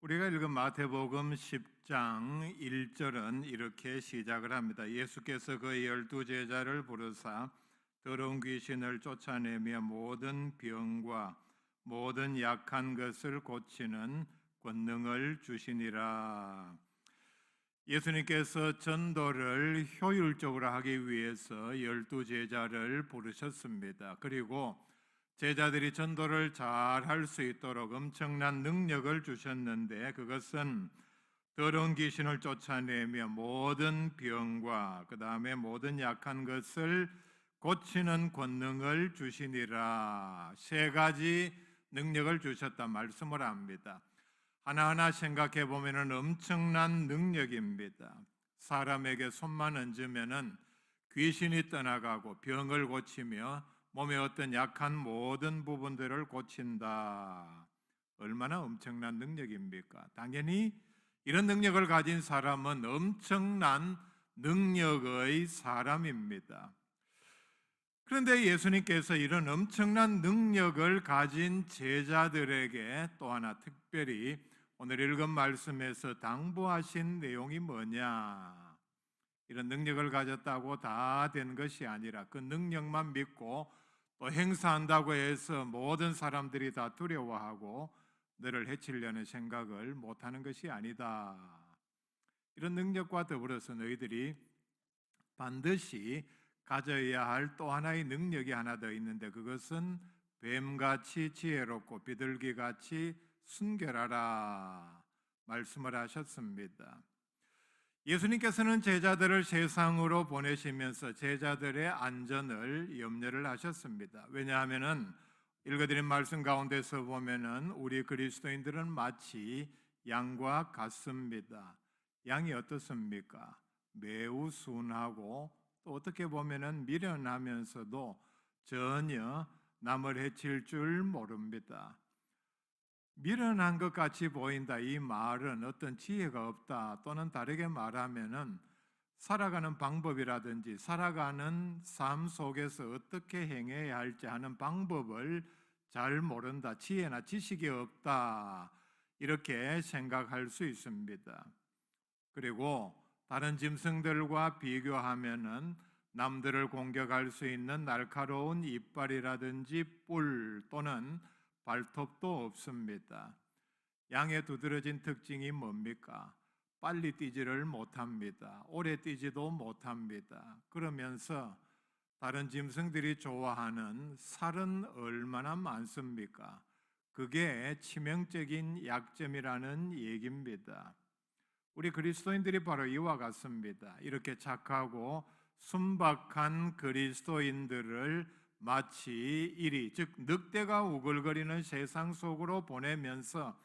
우리가 읽은 마태복음 10장 1절은 이렇게 시작을 합니다. 예수께서 그 12제자를 부르사 더러운 귀신을 쫓아내며 모든 병과 모든 약한 것을 고치는 권능을 주시니라. 예수님께서 전도를 효율적으로 하기 위해서 12제자를 부르셨습니다. 그리고 제자들이 전도를 잘 할 수 있도록 엄청난 능력을 주셨는데, 그것은 더러운 귀신을 쫓아내며 모든 병과 그 다음에 모든 약한 것을 고치는 권능을 주시니라. 세 가지 능력을 주셨다 말씀을 합니다. 하나하나 생각해 보면 엄청난 능력입니다. 사람에게 손만 얹으면 귀신이 떠나가고 병을 고치며 몸의 어떤 약한 모든 부분들을 고친다. 얼마나 엄청난 능력입니까? 당연히 이런 능력을 가진 사람은 엄청난 능력의 사람입니다. 그런데 예수님께서 이런 엄청난 능력을 가진 제자들에게 또 하나 특별히 오늘 읽은 말씀에서 당부하신 내용이 뭐냐? 이런 능력을 가졌다고 다 된 것이 아니라 그 능력만 믿고 또 행사한다고 해서 모든 사람들이 다 두려워하고 너를 해치려는 생각을 못하는 것이 아니다. 이런 능력과 더불어서 너희들이 반드시 가져야 할 또 하나의 능력이 하나 더 있는데, 그것은 뱀같이 지혜롭고 비둘기같이 순결하라 말씀을 하셨습니다. 예수님께서는 제자들을 세상으로 보내시면서 제자들의 안전을 염려를 하셨습니다. 왜냐하면 읽어드린 말씀 가운데서 보면은 우리 그리스도인들은 마치 양과 같습니다. 양이 어떻습니까? 매우 순하고 또 어떻게 보면은 미련하면서도 전혀 남을 해칠 줄 모릅니다. 미련한 것 같이 보인다, 이 말은 어떤 지혜가 없다, 또는 다르게 말하면은 살아가는 방법이라든지 살아가는 삶 속에서 어떻게 행해야 할지 하는 방법을 잘 모른다, 지혜나 지식이 없다, 이렇게 생각할 수 있습니다. 그리고 다른 짐승들과 비교하면은 남들을 공격할 수 있는 날카로운 이빨이라든지 뿔 또는 발톱도 없습니다. 양의 두드러진 특징이 뭡니까? 빨리 뛰지를 못합니다. 오래 뛰지도 못합니다. 그러면서 다른 짐승들이 좋아하는 살은 얼마나 많습니까? 그게 치명적인 약점이라는 얘기입니다. 우리 그리스도인들이 바로 이와 같습니다. 이렇게 착하고 순박한 그리스도인들을 마치 이리, 즉 늑대가 우글거리는 세상 속으로 보내면서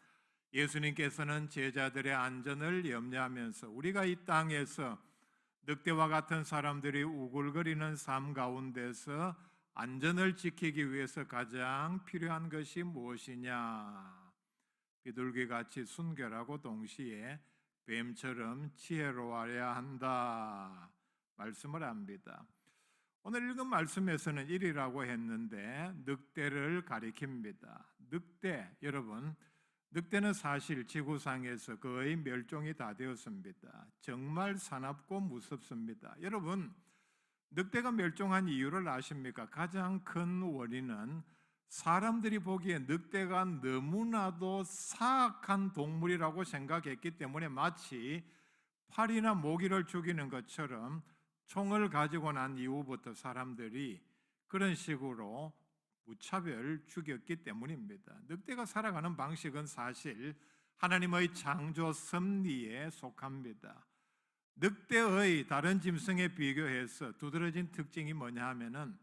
예수님께서는 제자들의 안전을 염려하면서 우리가 이 땅에서 늑대와 같은 사람들이 우글거리는 삶 가운데서 안전을 지키기 위해서 가장 필요한 것이 무엇이냐? 비둘기같이 순결하고 동시에 뱀처럼 지혜로워야 한다 말씀을 합니다. 오늘 읽은 말씀에서는 일이라고 했는데 늑대를 가리킵니다. 늑대, 여러분, 늑대는 사실 지구상에서 거의 멸종이 다 되었습니다. 정말 사납고 무섭습니다. 여러분, 늑대가 멸종한 이유를 아십니까? 가장 큰 원인은 사람들이 보기에 늑대가 너무나도 사악한 동물이라고 생각했기 때문에 마치 파리나 모기를 죽이는 것처럼 총을 가지고 난 이후부터 사람들이 그런 식으로 무차별 죽였기 때문입니다. 늑대가 살아가는 방식은 사실 하나님의 창조 섭리에 속합니다. 늑대의 다른 짐승에 비교해서 두드러진 특징이 뭐냐 하면은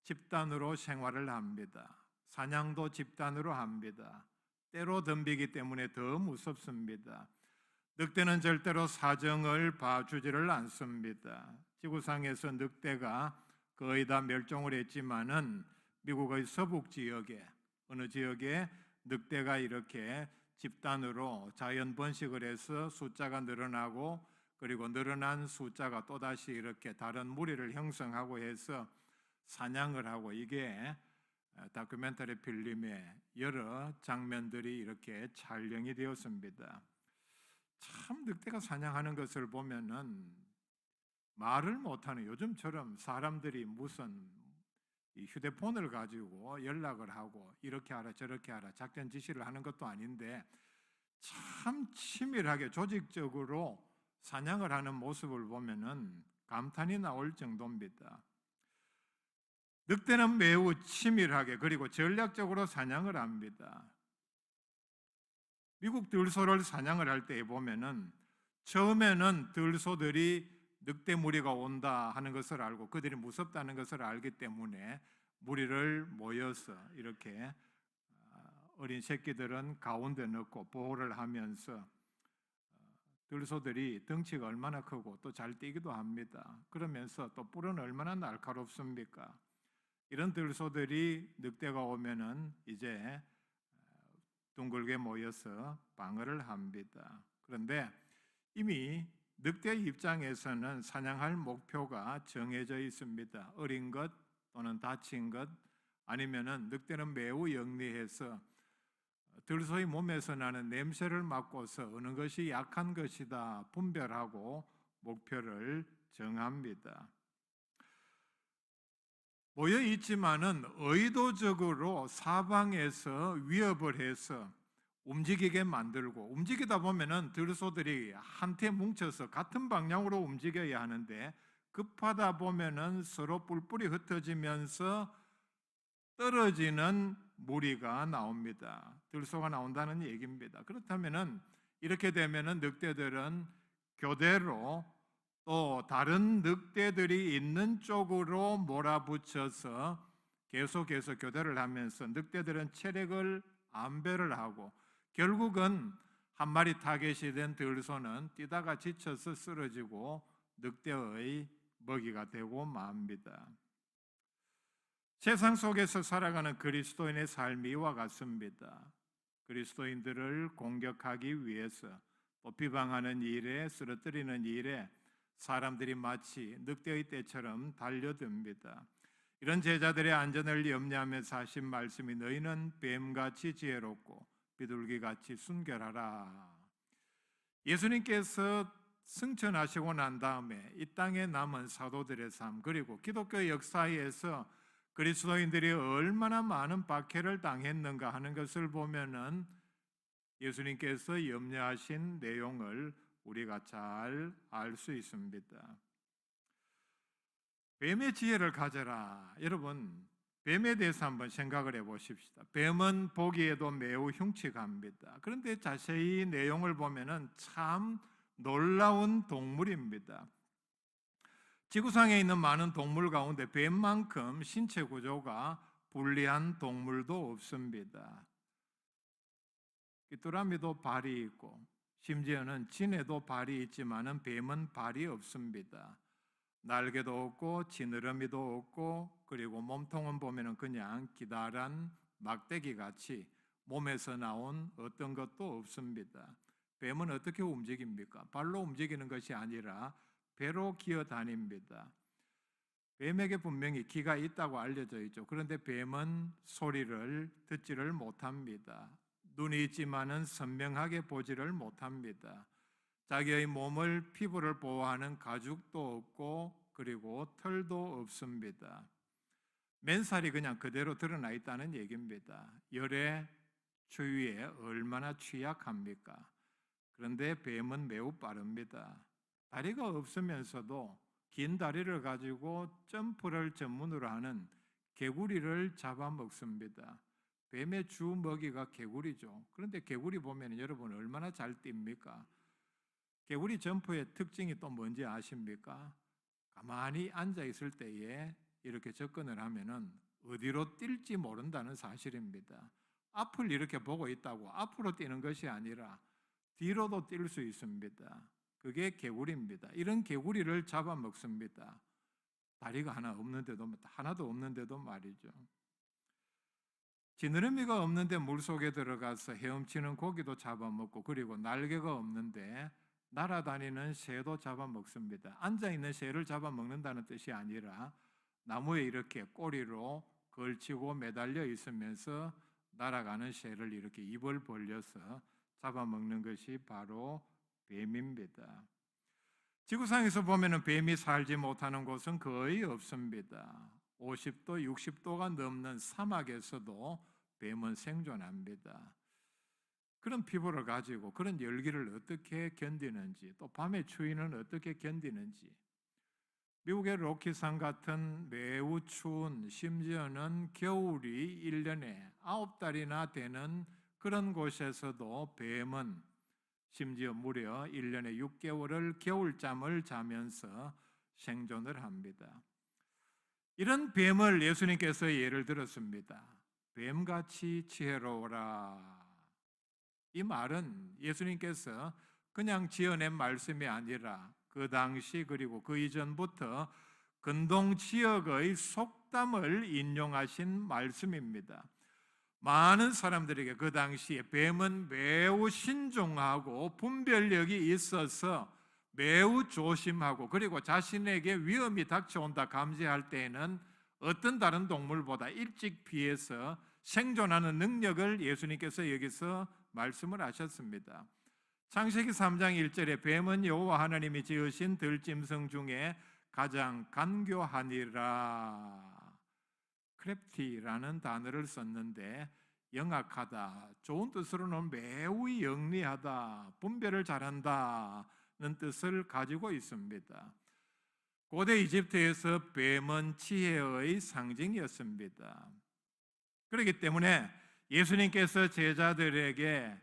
집단으로 생활을 합니다. 사냥도 집단으로 합니다. 때로 덤비기 때문에 더 무섭습니다. 늑대는 절대로 사정을 봐주지를 않습니다. 지구상에서 늑대가 거의 다 멸종을 했지만은 미국의 서북 지역에 어느 지역에 늑대가 이렇게 집단으로 자연 번식을 해서 숫자가 늘어나고 그리고 늘어난 숫자가 또다시 이렇게 다른 무리를 형성하고 해서 사냥을 하고 이게 다큐멘터리 필름에 여러 장면들이 이렇게 촬영이 되었습니다. 참 늑대가 사냥하는 것을 보면은 말을 못하는, 요즘처럼 사람들이 무슨 이 휴대폰을 가지고 연락을 하고 이렇게 하라 저렇게 하라 작전 지시를 하는 것도 아닌데 참 치밀하게 조직적으로 사냥을 하는 모습을 보면은 감탄이 나올 정도입니다. 늑대는 매우 치밀하게 그리고 전략적으로 사냥을 합니다. 미국 들소를 사냥을 할 때 보면은 처음에는 들소들이 늑대 무리가 온다 하는 것을 알고 그들이 무섭다는 것을 알기 때문에 무리를 모여서 이렇게 어린 새끼들은 가운데 넣고 보호를 하면서 들소들이 덩치가 얼마나 크고 또 잘 뛰기도 합니다. 그러면서 또 뿔은 얼마나 날카롭습니까? 이런 들소들이 늑대가 오면은 이제 둥글게 모여서 방어를 합니다. 그런데 이미 늑대 입장에서는 사냥할 목표가 정해져 있습니다. 어린 것 또는 다친 것 아니면은 늑대는 매우 영리해서 들소의 몸에서 나는 냄새를 맡고서 어느 것이 약한 것이다 분별하고 목표를 정합니다. 모여 있지만은 의도적으로 사방에서 위협을 해서 움직이게 만들고 움직이다 보면은 들소들이 한테 뭉쳐서 같은 방향으로 움직여야 하는데 급하다 보면은 서로 뿔뿔이 흩어지면서 떨어지는 무리가 나옵니다. 들소가 나온다는 얘기입니다. 그렇다면은 이렇게 되면은 늑대들은 교대로 또 다른 늑대들이 있는 쪽으로 몰아붙여서 계속해서 교대를 하면서 늑대들은 체력을 안배를 하고 결국은 한 마리 타겟이 된 들소는 뛰다가 지쳐서 쓰러지고 늑대의 먹이가 되고 맙니다. 세상 속에서 살아가는 그리스도인의 삶이 이와 같습니다. 그리스도인들을 공격하기 위해서 또 비방하는 일에 쓰러뜨리는 일에 사람들이 마치 늑대의 떼처럼 달려듭니다. 이런 제자들의 안전을 염려하면서 하신 말씀이 너희는 뱀같이 지혜롭고 비둘기같이 순결하라. 예수님께서 승천하시고 난 다음에 이 땅에 남은 사도들의 삶 그리고 기독교 역사에서 그리스도인들이 얼마나 많은 박해를 당했는가 하는 것을 보면은 예수님께서 염려하신 내용을 우리가 잘 알 수 있습니다. 뱀의 지혜를 가져라. 여러분, 뱀에 대해서 한번 생각을 해보십시다. 뱀은 보기에도 매우 흉측합니다. 그런데 자세히 내용을 보면은 참 놀라운 동물입니다. 지구상에 있는 많은 동물 가운데 뱀만큼 신체 구조가 불리한 동물도 없습니다. 귀뚜라미도 발이 있고 심지어는 진해도 발이 있지만은 뱀은 발이 없습니다. 날개도 없고 지느러미도 없고 그리고 몸통은 보면은 그냥 기다란 막대기 같이 몸에서 나온 어떤 것도 없습니다. 뱀은 어떻게 움직입니까? 발로 움직이는 것이 아니라 배로 기어 다닙니다. 뱀에게 분명히 귀가 있다고 알려져 있죠. 그런데 뱀은 소리를 듣지를 못합니다. 눈이 있지만은 선명하게 보지를 못합니다. 자기의 몸을 피부를 보호하는 가죽도 없고 그리고 털도 없습니다. 맨살이 그냥 그대로 드러나 있다는 얘기입니다. 열에 추위에 얼마나 취약합니까? 그런데 뱀은 매우 빠릅니다. 다리가 없으면서도 긴 다리를 가지고 점프를 전문으로 하는 개구리를 잡아먹습니다. 뱀의 주 먹이가 개구리죠. 그런데 개구리 보면 여러분 얼마나 잘 뜁니까? 개구리 점프의 특징이 또 뭔지 아십니까? 가만히 앉아 있을 때에 이렇게 접근을 하면은 어디로 뛸지 모른다는 사실입니다. 앞을 이렇게 보고 있다고 앞으로 뛰는 것이 아니라 뒤로도 뛸 수 있습니다. 그게 개구리입니다. 이런 개구리를 잡아먹습니다. 다리가 하나도 없는데도 말이죠. 지느러미가 없는데 물속에 들어가서 헤엄치는 고기도 잡아먹고 그리고 날개가 없는데 날아다니는 새도 잡아먹습니다. 앉아있는 새를 잡아먹는다는 뜻이 아니라 나무에 이렇게 꼬리로 걸치고 매달려 있으면서 날아가는 새를 이렇게 입을 벌려서 잡아먹는 것이 바로 뱀입니다. 지구상에서 보면은 뱀이 살지 못하는 곳은 거의 없습니다. 50도, 60도가 넘는 사막에서도 뱀은 생존합니다. 그런 피부를 가지고 그런 열기를 어떻게 견디는지, 또 밤의 추위는 어떻게 견디는지, 미국의 로키산 같은 매우 추운, 심지어는 겨울이 1년에 9달이나 되는 그런 곳에서도 뱀은 심지어 무려 1년에 6개월을 겨울잠을 자면서 생존을 합니다. 이런 뱀을 예수님께서 예를 들었습니다. 뱀같이 지혜로워라. 이 말은 예수님께서 그냥 지어낸 말씀이 아니라 그 당시 그리고 그 이전부터 근동 지역의 속담을 인용하신 말씀입니다. 많은 사람들에게 그 당시에 뱀은 매우 신중하고 분별력이 있어서 매우 조심하고, 그리고 자신에게 위험이 닥쳐온다 감지할 때에는 어떤 다른 동물보다 일찍 피해서 생존하는 능력을 예수님께서 여기서 말씀을 하셨습니다. 창세기 3장 1절에 뱀은 여호와 하나님이 지으신 들짐승 중에 가장 간교하니라. 크래프티라는 단어를 썼는데 영악하다, 좋은 뜻으로는 매우 영리하다, 분별을 잘한다는 뜻을 가지고 있습니다. 고대 이집트에서 뱀은 지혜의 상징이었습니다. 그렇기 때문에 예수님께서 제자들에게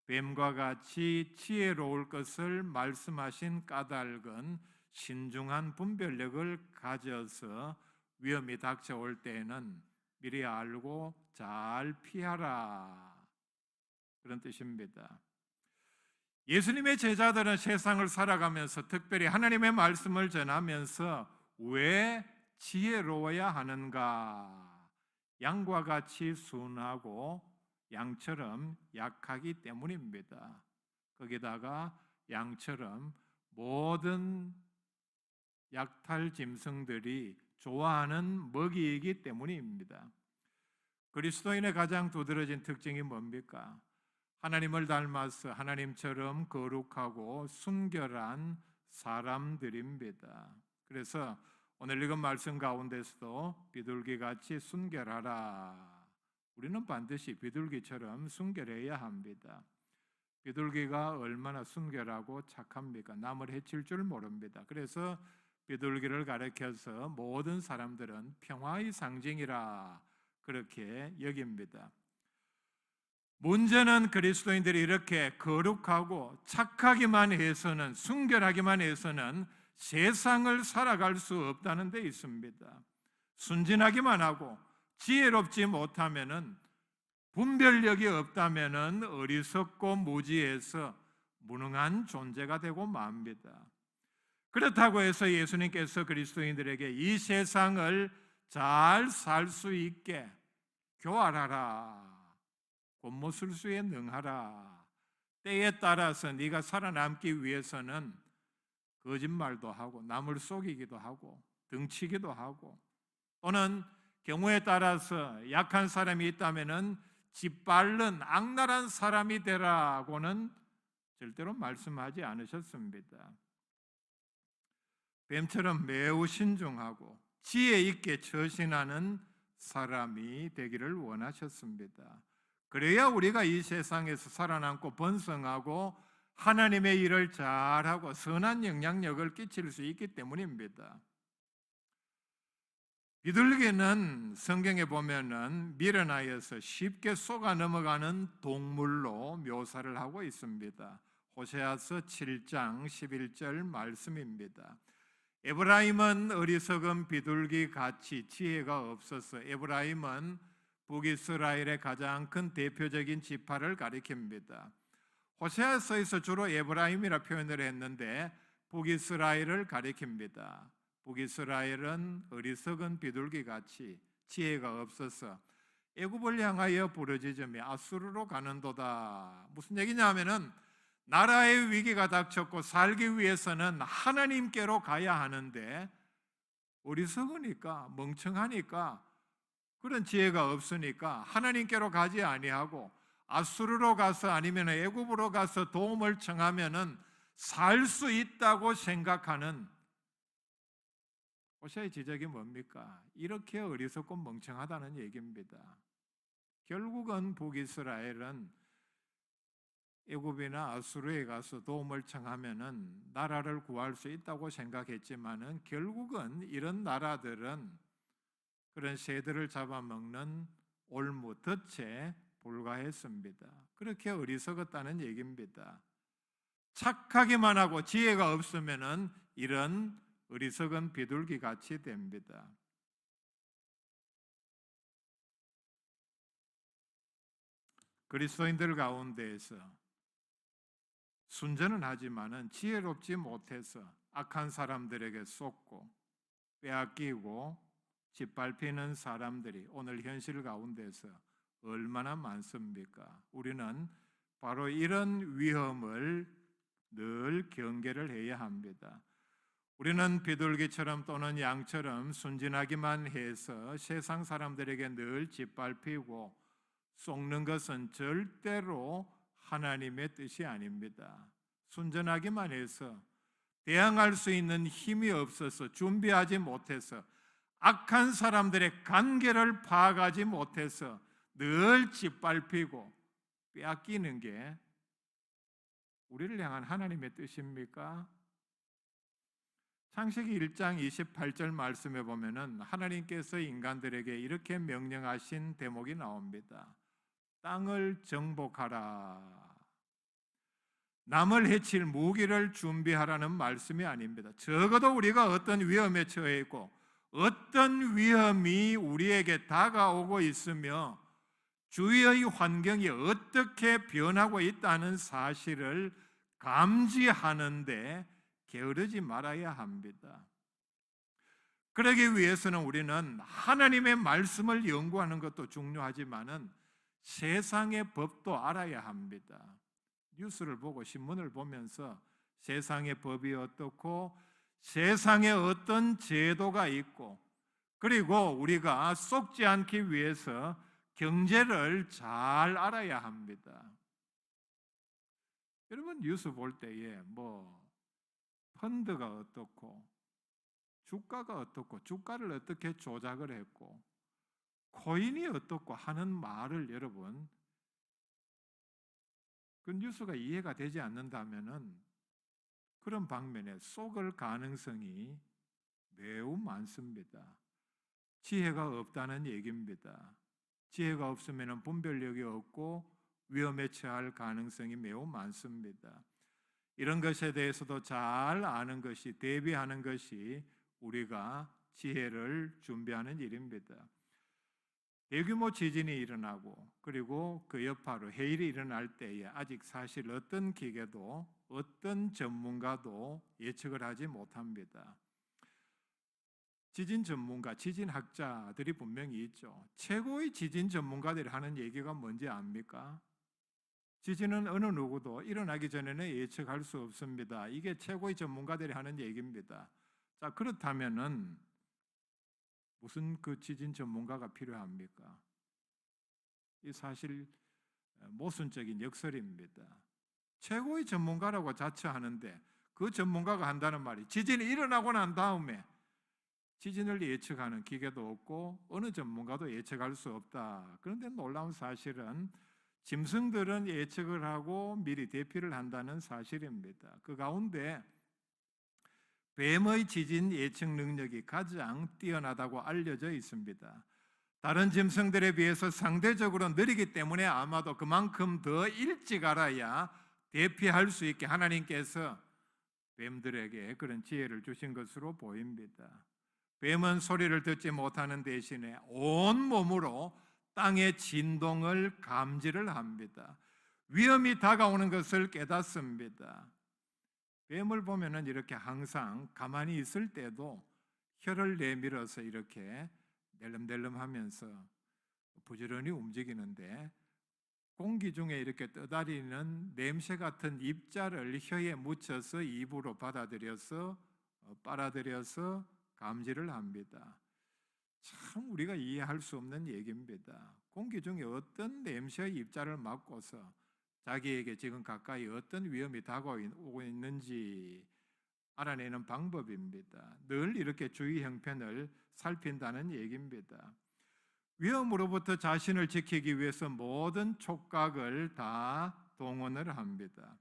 뱀과 같이 지혜로울 것을 말씀하신 까닭은 신중한 분별력을 가져서 위험이 닥쳐올 때에는 미리 알고 잘 피하라, 그런 뜻입니다. 예수님의 제자들은 세상을 살아가면서 특별히 하나님의 말씀을 전하면서 왜 지혜로워야 하는가? 양과 같이 순하고 양처럼 약하기 때문입니다. 거기다가 양처럼 모든 약탈 짐승들이 좋아하는 먹이이기 때문입니다. 그리스도인의 가장 두드러진 특징이 뭡니까? 하나님을 닮아서 하나님처럼 거룩하고 순결한 사람들입니다. 그래서 오늘 읽은 말씀 가운데서도 비둘기같이 순결하라. 우리는 반드시 비둘기처럼 순결해야 합니다. 비둘기가 얼마나 순결하고 착합니까? 남을 해칠 줄 모릅니다. 그래서 비둘기를 가리켜서 모든 사람들은 평화의 상징이라 그렇게 여깁니다. 문제는 그리스도인들이 이렇게 거룩하고 착하기만 해서는, 순결하기만 해서는 세상을 살아갈 수 없다는 데 있습니다. 순진하기만 하고 지혜롭지 못하면은, 분별력이 없다면은 어리석고 무지해서 무능한 존재가 되고 맙니다. 그렇다고 해서 예수님께서 그리스도인들에게 이 세상을 잘 살 수 있게 교활하라, 권모술수에 능하라, 때에 따라서 네가 살아남기 위해서는 거짓말도 하고 남을 속이기도 하고 등치기도 하고, 또는 경우에 따라서 약한 사람이 있다면은 짓밟는 악랄한 사람이 되라고는 절대로 말씀하지 않으셨습니다. 뱀처럼 매우 신중하고 지혜 있게 처신하는 사람이 되기를 원하셨습니다. 그래야 우리가 이 세상에서 살아남고 번성하고 하나님의 일을 잘하고 선한 영향력을 끼칠 수 있기 때문입니다. 비둘기는 성경에 보면은 미련하여서 쉽게 속아 넘어가는 동물로 묘사를 하고 있습니다. 호세아서 7장 11절 말씀입니다. 에브라임은 어리석은 비둘기 같이 지혜가 없어서, 에브라임은 북이스라엘의 가장 큰 대표적인 지파를 가리킵니다. 호세아서에서 주로 에브라임이라 표현을 했는데 북이스라엘을 가리킵니다. 북이스라엘은 어리석은 비둘기같이 지혜가 없어서 애굽을 향하여 부르짖으며 아수르로 가는도다. 무슨 얘기냐 하면은 나라의 위기가 닥쳤고 살기 위해서는 하나님께로 가야 하는데 어리석으니까, 멍청하니까 그런 지혜가 없으니까 하나님께로 가지 아니하고 아수르로 가서 아니면 애굽으로 가서 도움을 청하면은 살 수 있다고 생각하는 호세아의 지적이 뭡니까? 이렇게 어리석고 멍청하다는 얘기입니다. 결국은 북이스라엘은 애굽이나 아수르에 가서 도움을 청하면은 나라를 구할 수 있다고 생각했지만은 결국은 이런 나라들은 그런 새들을 잡아먹는 올무, 덫에 불과했습니다. 그렇게 어리석었다는 얘기입니다. 착하기만 하고 지혜가 없으면은 이런 어리석은 비둘기 같이 됩니다. 그리스도인들 가운데에서 순전은 하지만은 지혜롭지 못해서 악한 사람들에게 속고 빼앗기고 짓밟히는 사람들이 오늘 현실 가운데서 얼마나 많습니까? 우리는 바로 이런 위험을 늘 경계를 해야 합니다. 우리는 비둘기처럼 또는 양처럼 순진하기만 해서 세상 사람들에게 늘 짓밟히고 속는 것은 절대로 하나님의 뜻이 아닙니다. 순전하기만 해서 대항할 수 있는 힘이 없어서 준비하지 못해서 악한 사람들의 관계를 파악하지 못해서 늘 짓밟히고 빼앗기는 게 우리를 향한 하나님의 뜻입니까? 창세기 1장 28절 말씀에 보면은 하나님께서 인간들에게 이렇게 명령하신 대목이 나옵니다. 땅을 정복하라. 남을 해칠 무기를 준비하라는 말씀이 아닙니다. 적어도 우리가 어떤 위험에 처해 있고 어떤 위험이 우리에게 다가오고 있으며 주위의 환경이 어떻게 변하고 있다는 사실을 감지하는데 게으르지 말아야 합니다. 그러기 위해서는 우리는 하나님의 말씀을 연구하는 것도 중요하지만은 세상의 법도 알아야 합니다. 뉴스를 보고 신문을 보면서 세상의 법이 어떻고 세상에 어떤 제도가 있고 그리고 우리가 속지 않기 위해서 경제를 잘 알아야 합니다. 여러분 뉴스 볼 때에 펀드가 어떻고 주가가 어떻고 주가를 어떻게 조작을 했고 코인이 어떻고 하는 말을 여러분 그 뉴스가 이해가 되지 않는다면은 그런 방면에 속을 가능성이 매우 많습니다. 지혜가 없다는 얘기입니다. 지혜가 없으면 분별력이 없고 위험에 처할 가능성이 매우 많습니다. 이런 것에 대해서도 잘 아는 것이 대비하는 것이 우리가 지혜를 준비하는 일입니다. 대규모 지진이 일어나고 그리고 그 여파로 해일이 일어날 때에 아직 사실 어떤 기계도 어떤 전문가도 예측을 하지 못합니다. 지진 전문가, 지진학자들이 분명히 있죠. 최고의 지진 전문가들이 하는 얘기가 뭔지 압니까? 지진은 어느 누구도 일어나기 전에는 예측할 수 없습니다. 이게 최고의 전문가들이 하는 얘기입니다. 자, 그렇다면은 무슨 그 지진 전문가가 필요합니까? 이 사실 모순적인 역설입니다. 최고의 전문가라고 자처하는데 그 전문가가 한다는 말이 지진이 일어나고 난 다음에 지진을 예측하는 기계도 없고 어느 전문가도 예측할 수 없다. 그런데 놀라운 사실은 짐승들은 예측을 하고 미리 대피를 한다는 사실입니다. 그 가운데 뱀의 지진 예측 능력이 가장 뛰어나다고 알려져 있습니다. 다른 짐승들에 비해서 상대적으로 느리기 때문에 아마도 그만큼 더 일찍 알아야 대피할 수 있게 하나님께서 뱀들에게 그런 지혜를 주신 것으로 보입니다. 뱀은 소리를 듣지 못하는 대신에 온몸으로 땅의 진동을 감지를 합니다. 위험이 다가오는 것을 깨닫습니다. 뱀을 보면은 이렇게 항상 가만히 있을 때도 혀를 내밀어서 이렇게 낼름낼름 하면서 부지런히 움직이는데 공기 중에 이렇게 떠다니는 냄새 같은 입자를 혀에 묻혀서 입으로 받아들여서 빨아들여서 감지를 합니다. 참 우리가 이해할 수 없는 얘기입니다. 공기 중에 어떤 냄새의 입자를 맡고서 자기에게 지금 가까이 어떤 위험이 다가오고 있는지 알아내는 방법입니다. 늘 이렇게 주의 형편을 살핀다는 얘기입니다. 위험으로부터 자신을 지키기 위해서 모든 촉각을 다 동원을 합니다.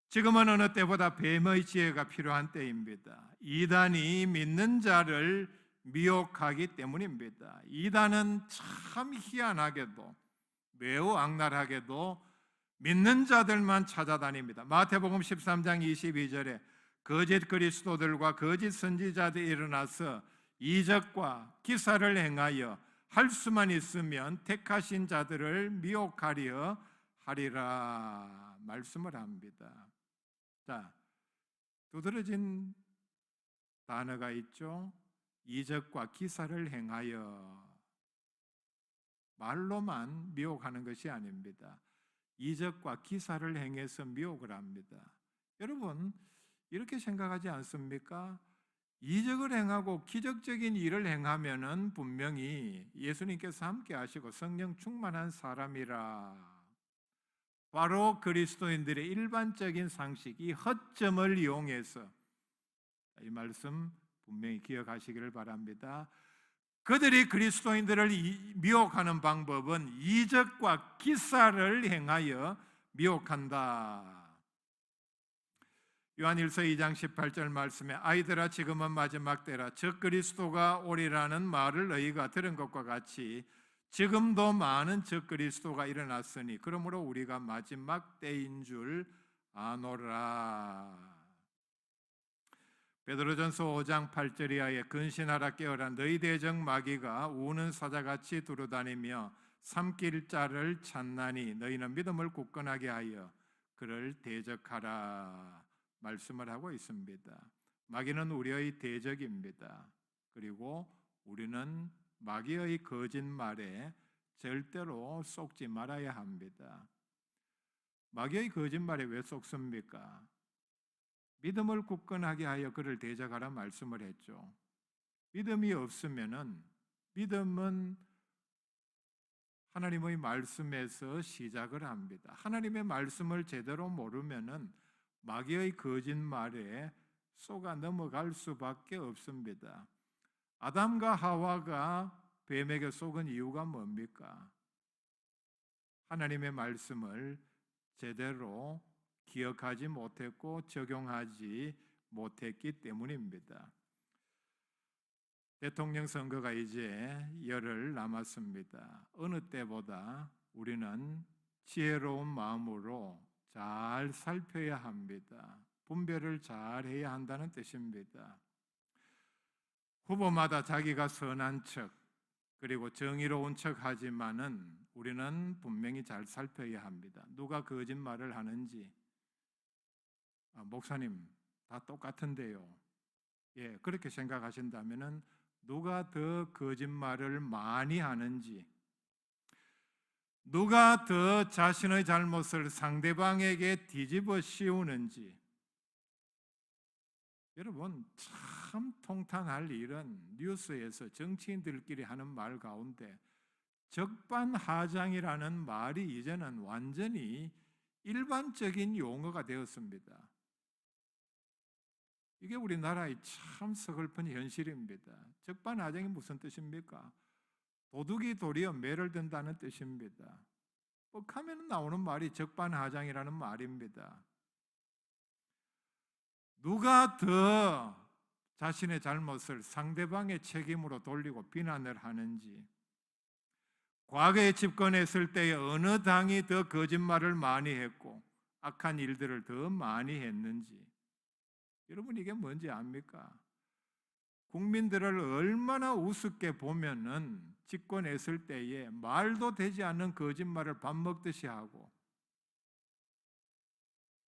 지금은 어느 때보다 뱀의 지혜가 필요한 때입니다. 이단이 믿는 자를 미혹하기 때문입니다. 이단은 참 희한하게도 매우 악랄하게도 믿는 자들만 찾아다닙니다. 마태복음 13장 22절에 거짓 그리스도들과 거짓 선지자들이 일어나서 이적과 기사를 행하여 할 수만 있으면 택하신 자들을 미혹하려 하리라 말씀을 합니다. 자, 두드러진 단어가 있죠. 이적과 기사를 행하여. 말로만 미혹하는 것이 아닙니다. 이적과 기사를 행해서 미혹을 합니다. 여러분, 이렇게 생각하지 않습니까? 이적을 행하고 기적적인 일을 행하면은 분명히 예수님께서 함께 하시고 성령 충만한 사람이라. 바로 그리스도인들의 일반적인 상식, 이 허점을 이용해서 이 말씀 분명히 기억하시기를 바랍니다. 그들이 그리스도인들을 미혹하는 방법은 이적과 기사를 행하여 미혹한다. 요한일서 2장 18절 말씀에 아이들아 지금은 마지막 때라 즉 그리스도가 오리라는 말을 너희가 들은 것과 같이 지금도 많은 적 그리스도가 일어났으니 그러므로 우리가 마지막 때인 줄 아노라. 베드로전서 5장 8절 이하에 근신하라 깨어라 너희 대적 마귀가 우는 사자같이 두루다니며 삼킬 자를 찾나니 너희는 믿음을 굳건하게 하여 그를 대적하라 말씀을 하고 있습니다. 마귀는 우리의 대적입니다. 그리고 우리는 마귀의 거짓말에 절대로 속지 말아야 합니다. 마귀의 거짓말에 왜 속습니까? 믿음을 굳건하게 하여 그를 대적하라 말씀을 했죠. 믿음이 없으면은 믿음은 하나님의 말씀에서 시작을 합니다. 하나님의 말씀을 제대로 모르면은 마귀의 거짓말에 속아 넘어갈 수밖에 없습니다. 아담과 하와가 뱀에게 속은 이유가 뭡니까? 하나님의 말씀을 제대로 기억하지 못했고 적용하지 못했기 때문입니다. 대통령 선거가 이제 열흘 남았습니다. 어느 때보다 우리는 지혜로운 마음으로 잘 살펴야 합니다. 분별을 잘 해야 한다는 뜻입니다. 후보마다 자기가 선한 척 그리고 정의로운 척 하지만은 우리는 분명히 잘 살펴야 합니다. 누가 거짓말을 하는지 목사님 다 똑같은데요. 예, 그렇게 생각하신다면은 누가 더 거짓말을 많이 하는지 누가 더 자신의 잘못을 상대방에게 뒤집어 씌우는지 여러분 참 통탄할 일은 뉴스에서 정치인들끼리 하는 말 가운데 적반하장이라는 말이 이제는 완전히 일반적인 용어가 되었습니다. 이게 우리나라의 참 서글픈 현실입니다. 적반하장이 무슨 뜻입니까? 도둑이 도리어 매를 든다는 뜻입니다. 뻑하면 나오는 말이 적반하장이라는 말입니다. 누가 더 자신의 잘못을 상대방의 책임으로 돌리고 비난을 하는지 과거에 집권했을 때에 어느 당이 더 거짓말을 많이 했고 악한 일들을 더 많이 했는지 여러분 이게 뭔지 압니까? 국민들을 얼마나 우습게 보면은 집권했을 때에 말도 되지 않는 거짓말을 밥 먹듯이 하고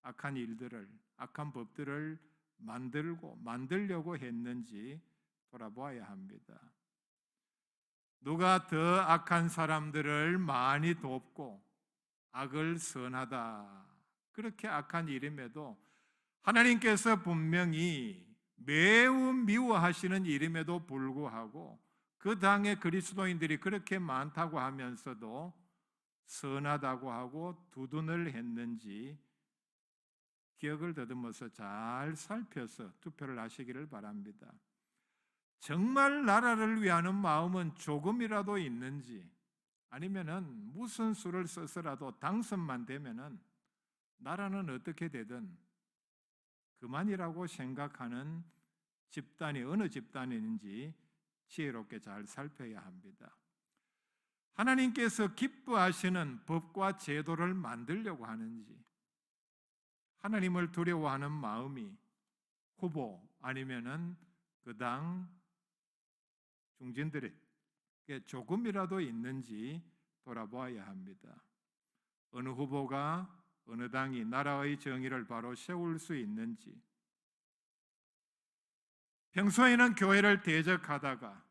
악한 일들을 악한 법들을 만들려고 했는지 돌아보아야 합니다. 누가 더 악한 사람들을 많이 돕고 악을 선하다 그렇게 악한 일임에도 하나님께서 분명히 매우 미워하시는 일임에도 불구하고 그 당의 그리스도인들이 그렇게 많다고 하면서도 선하다고 하고 두둔을 했는지 기억을 더듬어서 잘 살펴서 투표를 하시기를 바랍니다. 정말 나라를 위하는 마음은 조금이라도 있는지, 아니면은 무슨 수를 써서라도 당선만 되면은 나라는 어떻게 되든 그만이라고 생각하는 집단이 어느 집단인지 지혜롭게 잘 살펴야 합니다. 하나님께서 기뻐하시는 법과 제도를 만들려고 하는지, 하나님을 두려워하는 마음이 후보 아니면은 그 당 중진들에게 조금이라도 있는지 돌아보아야 합니다. 어느 후보가 어느 당이 나라의 정의를 바로 세울 수 있는지, 평소에는 교회를 대적하다가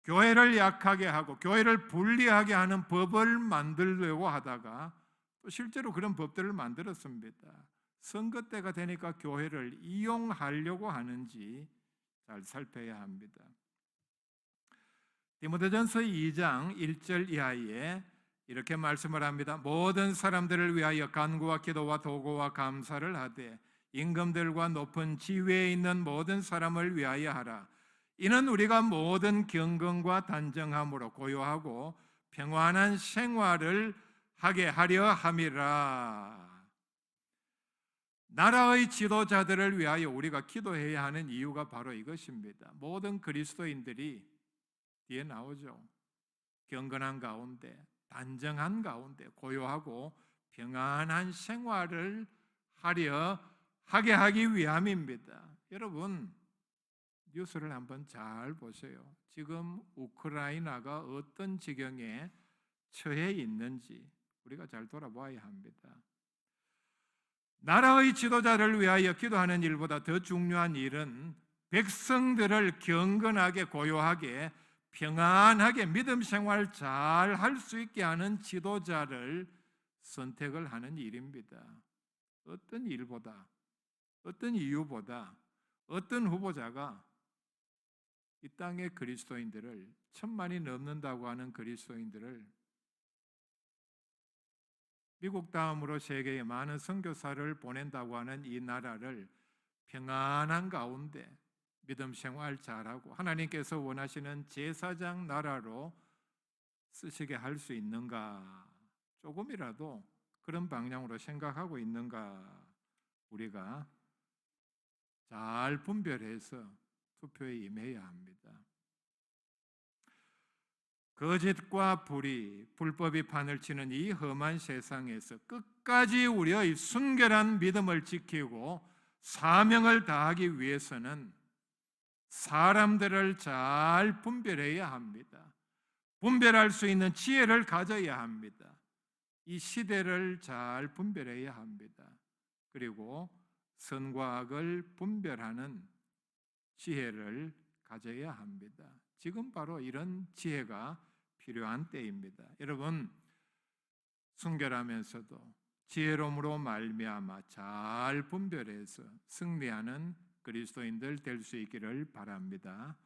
교회를 약하게 하고 교회를 분리하게 하는 법을 만들려고 하다가 또 실제로 그런 법들을 만들었습니다. 선거 때가 되니까 교회를 이용하려고 하는지 잘 살펴야 합니다. 디모데전서 2장 1절 이하에 이렇게 말씀을 합니다. 모든 사람들을 위하여 간구와 기도와 도구와 감사를 하되 임금들과 높은 지위에 있는 모든 사람을 위하여 하라. 이는 우리가 모든 경건과 단정함으로 고요하고 평안한 생활을 하게 하려 함이라. 나라의 지도자들을 위하여 우리가 기도해야 하는 이유가 바로 이것입니다. 모든 그리스도인들이 뒤에 나오죠. 경건한 가운데, 단정한 가운데 고요하고 평안한 생활을 하게 하기 위함입니다. 여러분, 뉴스를 한번 잘 보세요. 지금 우크라이나가 어떤 지경에 처해 있는지 우리가 잘 돌아봐야 합니다. 나라의 지도자를 위하여 기도하는 일보다 더 중요한 일은 백성들을 경건하게 고요하게 평안하게 믿음 생활 잘 할 수 있게 하는 지도자를 선택을 하는 일입니다. 어떤 일보다, 어떤 이유보다, 어떤 후보자가 이 땅의 그리스도인들을, 1000만이 넘는다고 하는 그리스도인들을, 미국 다음으로 세계에 많은 선교사를 보낸다고 하는 이 나라를 평안한 가운데 믿음 생활 잘하고 하나님께서 원하시는 제사장 나라로 쓰시게 할 수 있는가? 조금이라도 그런 방향으로 생각하고 있는가? 우리가 잘 분별해서 투표에 임해야 합니다. 거짓과 불법이 판을 치는 이 험한 세상에서 끝까지 우리의 순결한 믿음을 지키고 사명을 다하기 위해서는 사람들을 잘 분별해야 합니다. 분별할 수 있는 지혜를 가져야 합니다. 이 시대를 잘 분별해야 합니다. 그리고 선과 악을 분별하는 지혜를 가져야 합니다. 지금 바로 이런 지혜가 필요한 때입니다. 여러분, 순결하면서도 지혜로움으로 말미암아 잘 분별해서 승리하는 그리스도인들 될 수 있기를 바랍니다.